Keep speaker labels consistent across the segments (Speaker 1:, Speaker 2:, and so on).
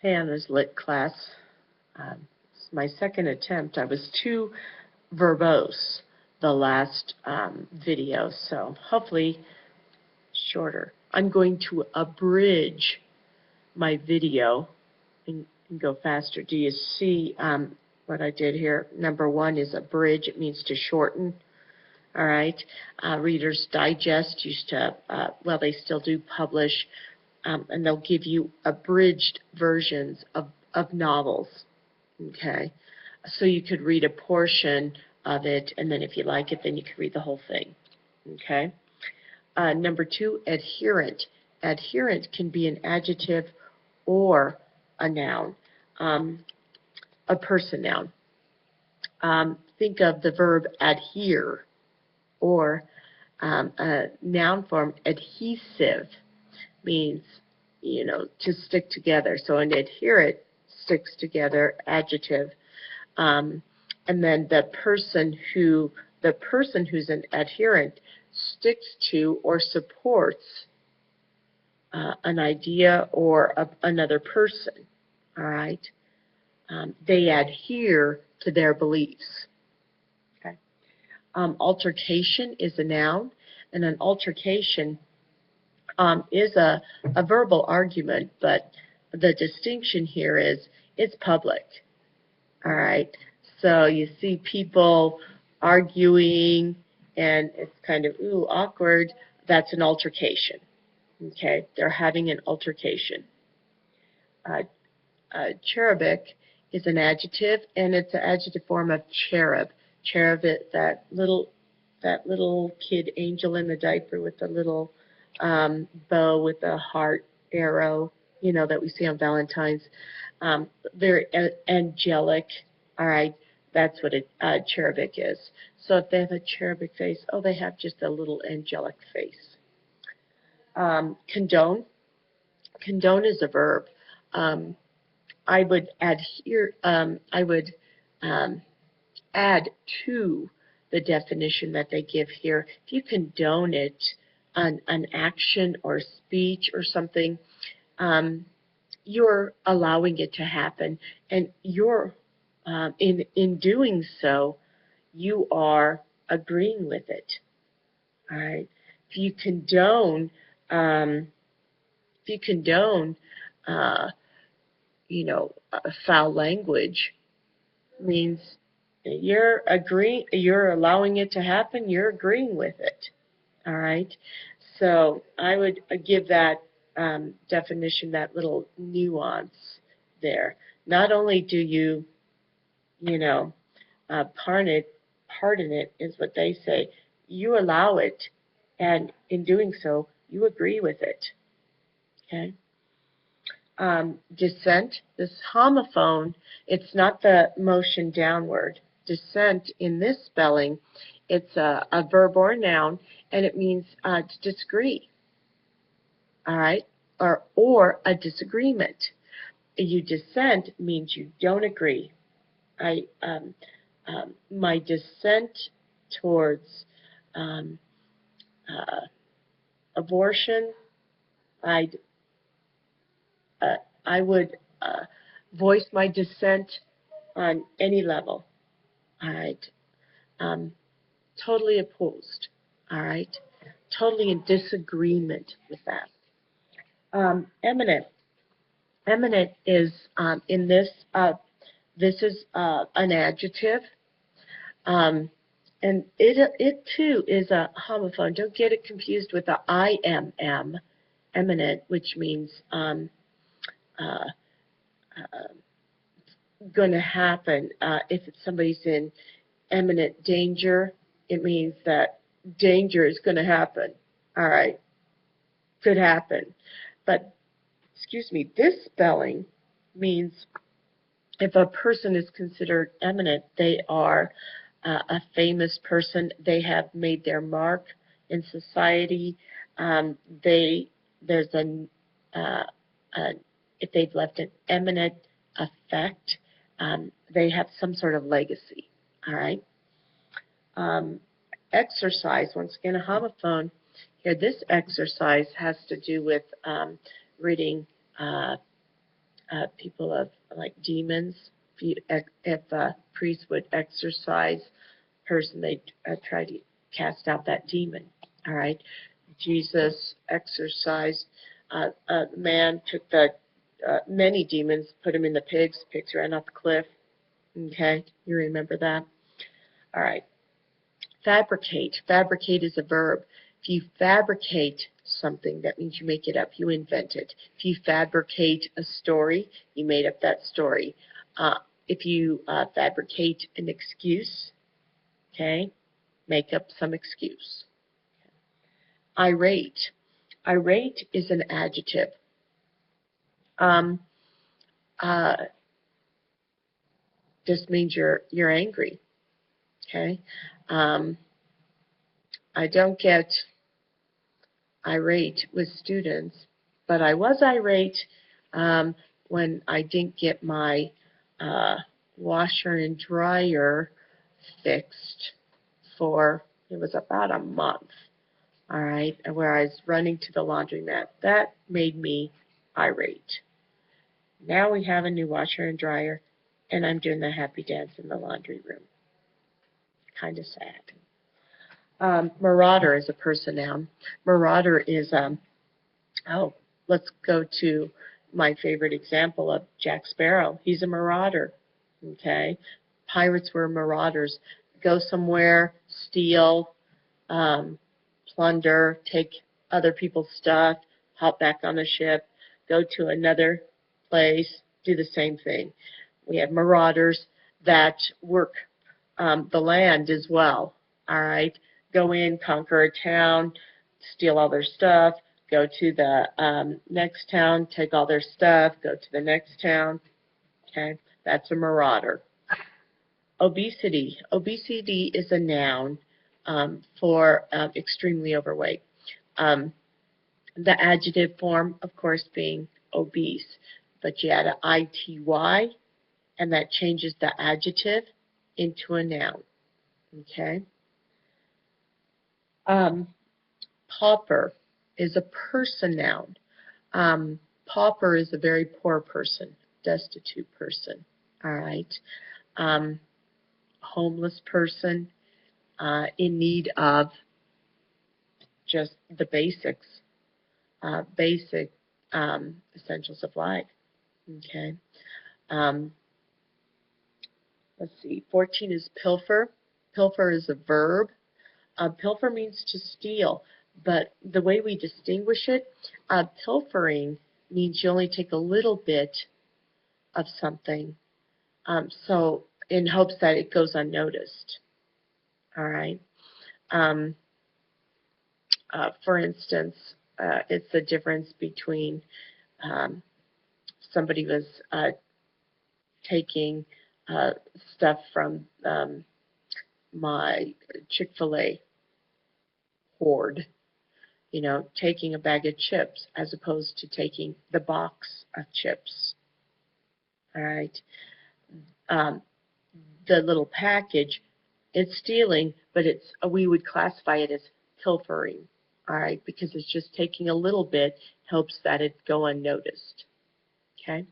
Speaker 1: Hey, on this lit class, it's my second attempt. I was too verbose the last video, so hopefully shorter. I'm going to abridge my video and go faster. Do you see what I did here? Number one is abridge. It means to shorten. All right. Reader's Digest used to, well, they still do publish, and they'll give you abridged versions of novels. Okay. So you could read a portion of it, and then if you like it, then you could read the whole thing. Okay. Number two, adherent. Adherent can be an adjective or a noun, a person noun. Think of the verb adhere, or a noun form adhesive means, to stick together. So an adherent sticks together, adjective. And then the person who's an adherent sticks to or supports an idea or another person. All right. They adhere to their beliefs. Okay. Altercation is a noun, and an altercation is a verbal argument, but the distinction here is it's public. All right. So you see people arguing, and it's kind of awkward. That's an altercation. Okay, they're having an altercation. Cherubic is an adjective, and it's an adjective form of cherub. Cherub is that little kid angel in the diaper with the little bow with the heart arrow, that we see on Valentine's. They're angelic. All right, that's what a cherubic is. So if they have a cherubic face, they have just a little angelic face. Condone. Condone is a verb. I would adhere. I would add to the definition that they give here. If you condone it, an action or speech or something, you're allowing it to happen, and you're in doing so, you are agreeing with it. All right. If you condone, foul language, means you're agreeing, you're allowing it to happen, you're agreeing with it. All right. So I would give that definition, that little nuance there. Not only do you, pardon it is what they say, you allow it, and in doing so, you agree with it. Okay. Descent, this homophone, it's not the motion downward. Descent in this spelling, it's a verb or a noun, and it means to disagree. All right, or a disagreement. You dissent means you don't agree. My dissent towards abortion, I would voice my dissent on any level. All right. Totally opposed. All right. Totally in disagreement with that. Eminent. Eminent is in this. This is an adjective, and it too is a homophone. Don't get it confused with the IMM, eminent, which means going to happen. If somebody's in imminent danger, it means that danger is going to happen. All right, could happen. But, this spelling means if a person is considered eminent, they are a famous person. They have made their mark in society. There's if they've left an eminent effect, they have some sort of legacy. All right. Exercise, once again, a homophone. Here, this exercise has to do with reading people of like demons. If a priest would exorcise a person, they try to cast out that demon. All right. Jesus exorcised a man, took the many demons, put them in the pigs. Pigs ran off the cliff. Okay, you remember that? All right. Fabricate. Fabricate is a verb. If you fabricate something, that means you make it up. You invent it. If you fabricate a story, you made up that story. If you fabricate an excuse, okay, make up some excuse. Irate. Irate is an adjective. Just means you're angry. Okay. I don't get irate with students, but I was irate when I didn't get my washer and dryer fixed for, it was about a month, all right, where I was running to the laundromat. That made me irate. Now we have a new washer and dryer, and I'm doing the happy dance in the laundry room. Kind of sad. Marauder is a person noun. Marauder is, let's go to my favorite example of Jack Sparrow. He's a marauder, okay? Pirates were marauders. Go somewhere, steal, plunder, take other people's stuff, hop back on a ship, go to another place, do the same thing. We have marauders that work the land as well, all right? Go in, conquer a town, steal all their stuff, go to the next town, take all their stuff, go to the next town, okay? That's a marauder. Obesity. Obesity is a noun for extremely overweight. The adjective form, of course, being obese, but you add an ity, and that changes the adjective into a noun, okay? Pauper is a person noun. Pauper is a very poor person, destitute person, all right? Homeless person, in need of just the basics, basic essentials of life, okay? Let's see, 14 is pilfer. Pilfer is a verb. Pilfer means to steal, but the way we distinguish it, pilfering means you only take a little bit of something, so in hopes that it goes unnoticed, all right? For instance, it's the difference between somebody was taking stuff from my Chick-fil-A hoard, you know, taking a bag of chips as opposed to taking the box of chips, all right? The little package, it's stealing, but we would classify it as pilfering, all right, because it's just taking a little bit, helps that it go unnoticed, okay?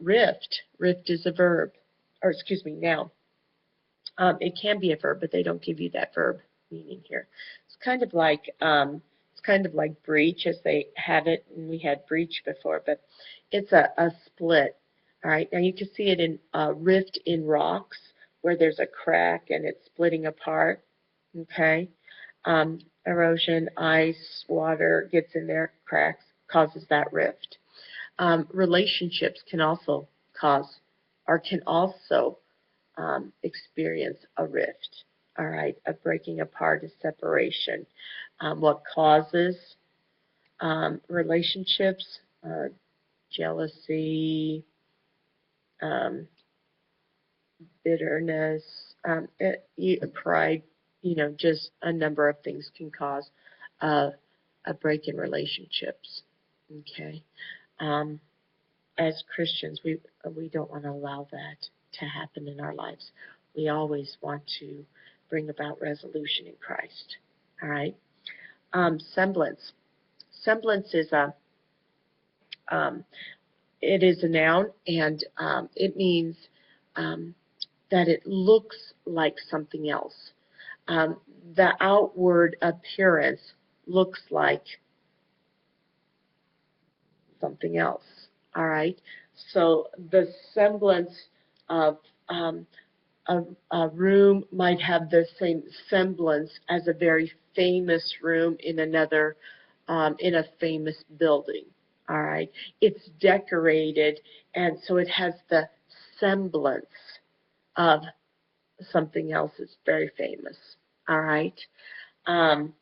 Speaker 1: Rift. Rift is a verb, or excuse me, noun. It can be a verb, but they don't give you that verb meaning here. It's kind of like breach, as they have it, and we had breach before, but it's a split. All right, now you can see it in rift in rocks, where there's a crack and it's splitting apart. Okay, erosion, ice, water gets in there, cracks, causes that rift. Relationships can also cause, or can also experience a rift, all right, a breaking apart, a separation. What causes relationships? Jealousy, bitterness, pride, you know, just a number of things can cause a break in relationships, okay? As Christians, we don't want to allow that to happen in our lives. We always want to bring about resolution in Christ. All right. Semblance. Semblance is it is a noun, and it means that it looks like something else. The outward appearance looks like something else. All right. So the semblance of a, a room might have the same semblance as a very famous room in another, in a famous building. All right. It's decorated, and so it has the semblance of something else that's very famous. All right. Um,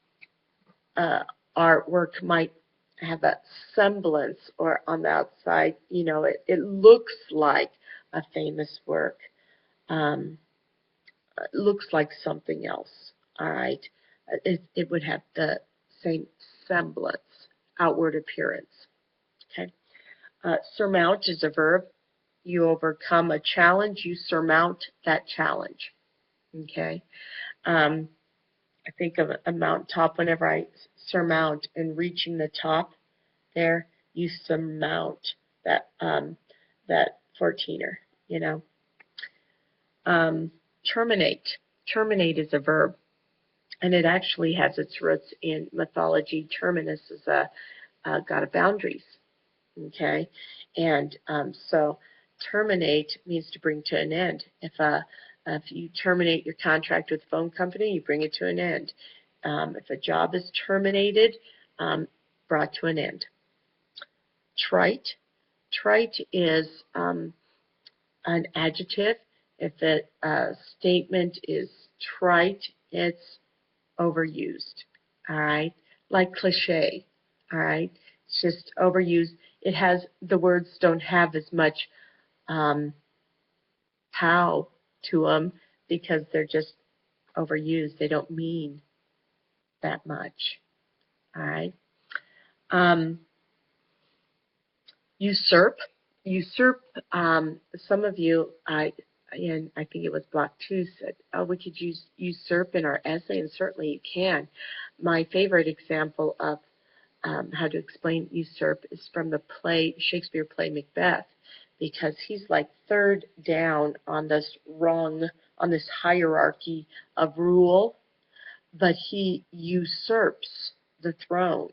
Speaker 1: Artwork might have a semblance, or on the outside, it looks like a famous work. Um, it looks like something else. All right. It would have the same semblance, outward appearance. Okay. Surmount is a verb. You overcome a challenge, you surmount that challenge. Okay. I think of a mountaintop. Whenever I surmount and reaching the top there, you surmount that 14er, Terminate. Terminate is a verb, and it actually has its roots in mythology. Terminus is a god of boundaries. Okay, and so terminate means to bring to an end. If you terminate your contract with the phone company, you bring it to an end. If a job is terminated, brought to an end. Trite. Trite is an adjective. If a statement is trite, it's overused. All right, like cliche. All right, it's just overused. It has, the words don't have as much pow to them because they're just overused. They don't mean that much. All right. Usurp. Usurp. Some of you, and I think it was Block 2, said, oh, we could use usurp in our essay, and certainly you can. My favorite example of how to explain usurp is from the Shakespeare play Macbeth, because he's like third down on this rung, on this hierarchy of rule, but he usurps the throne.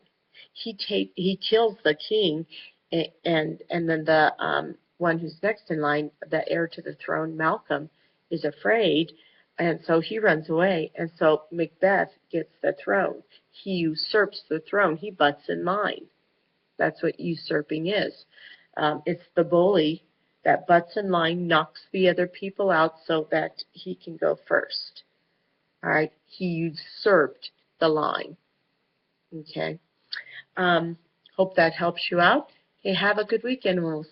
Speaker 1: He kills the king, and then the one who's next in line, the heir to the throne, Malcolm, is afraid, and so he runs away, and so Macbeth gets the throne. He usurps the throne. He butts in line. That's what usurping is. It's the bully that butts in line, knocks the other people out so that he can go first. All right, he usurped the line. Okay. Hope that helps you out. Hey, have a good weekend. We'll